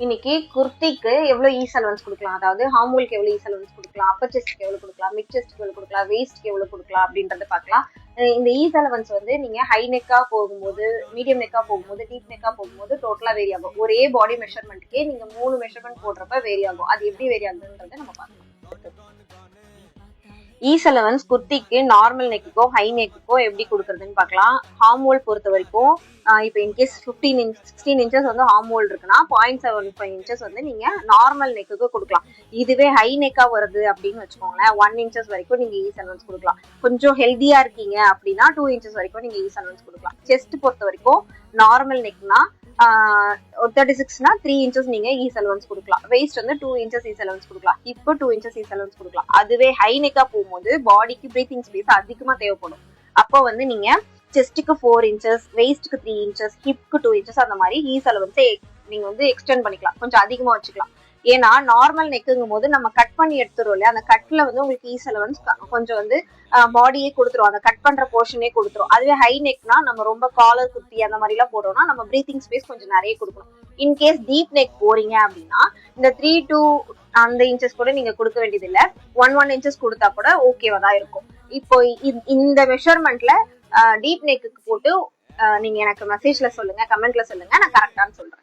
இன்னைக்கு குர்த்திக்கு எவ்வளவு is allowance கொடுக்கலாம், அதாவது ஹார்மோலுக்கு எவ்வளவு ஈஸ் அலவன்ஸ் கொடுக்கலாம், அப்பர் செஸ்ட்க்கு எவ்வளவு கொடுக்கலாம், மிட் செஸ்ட்க்கு எவ்வளவு கொடுக்கலாம், வேஸ்ட்க்கு எவ்வளவு கொடுக்கலாம் அப்படின்றத பார்க்கலாம். இந்த ஈஸ் அலவன்ஸ் வந்து நீங்க ஹை நெக்கா போகும்போது, மீடியம் நெக்கா போகும்போது, டீப் நெக்கா போகும்போது டோட்டலா வேரி ஆகும். ஒரே பாடி மெஷர்மெண்ட்டுக்கே நீங்க 3 மெஷர்மெண்ட் போடுறப்ப வேரி ஆகும். அது எப்படி வேரி ஆகுதுன்றத நம்ம பார்க்கலாம். ஈஸ் அலவன்ஸ் குர்த்திக்கு நார்மல் நெக்குக்கோ ஹை நெக்குக்கோ எப்படி கொடுக்குறதுன்னு பார்க்கலாம். ஹார்மோல் பொறுத்த வரைக்கும் இப்போ இன்கேஸ் 16 இன்ச்சஸ் வந்து ஹார்மோல் இருக்குன்னா 0.75 இன்ச்சஸ் வந்து நீங்க நார்மல் நெக்குக்கு கொடுக்கலாம். இதுவே ஹை நெக்கா வருது அப்படின்னு வச்சுக்கோங்களேன், 1 இன்ச்சஸ் வரைக்கும் நீங்க ஈஸ் அலவன்ஸ் கொடுக்கலாம். கொஞ்சம் ஹெல்தியா இருக்கீங்க அப்படின்னா 2 இன்ச்சஸ் வரைக்கும் நீங்க ஈஸ் அலவன்ஸ் கொடுக்கலாம். செஸ்ட் பொறுத்த வரைக்கும் நார்மல் நெக்னா 36னா 3 இன்ச்சஸ் நீங்க ஈஸ் அலவன்ஸ் கொடுக்கலாம். வெயிஸ்ட் வந்து 2 இன்ச்சஸ் ஈஸ் அலவன்ஸ் கொடுக்கலாம். ஹிப் 2 இன்ச்சஸ் ஈஸ் அலவன்ஸ் கொடுக்கலாம். அதுவே ஹை நெக்கா போகும்போது பாடிக்கு பிரீத்திங் ஸ்பேஸ் அதிகமா தேவைப்படும். அப்போ வந்து நீங்க செஸ்ட்டுக்கு 4 இன்ச்சஸ், வெயிஸ்ட்க்கு 3 இன்ச்சஸ், ஹிப்க்கு 2 இன்ச்சஸ் அந்த மாதிரி ஈஸ் அலவன்ஸை நீங்க வந்து எக்ஸ்டெண்ட் பண்ணிக்கலாம், கொஞ்சம் அதிகமா வச்சுக்கலாம். ஏன்னா நார்மல் நெக்குங்கும் போது நம்ம கட் பண்ணி எடுத்துரும் இல்லையா, அந்த கட்ல வந்து உங்களுக்கு ஈஸ் அலவன்ஸ் கொஞ்சம் வந்து பாடியே கொடுத்துரும், அந்த கட் பண்ற போர்ஷனே கொடுத்துரும். அதுவே ஹை நெக்னா நம்ம ரொம்ப காலர் குர்த்தி அந்த மாதிரி எல்லாம் போடுறோம்னா நம்ம பிரீத்திங் ஸ்பேஸ் கொஞ்சம் நிறைய கொடுக்கணும். இன்கேஸ் டீப் நெக் போறீங்க அப்படின்னா இந்த 3 to அந்த இன்ச்சஸ் கூட நீங்க கொடுக்க வேண்டியது இல்ல, 1 இன்ச்சஸ் கொடுத்தா கூட ஓகேவா தான் இருக்கும். இப்போ இந்த மெஷர்மெண்ட்ல டீப் நெக்கு போட்டு நீங்க எனக்கு மெசேஜ்ல சொல்லுங்க, கமெண்ட்ல சொல்லுங்க, நான் கரெக்டான்னு சொல்றேன்.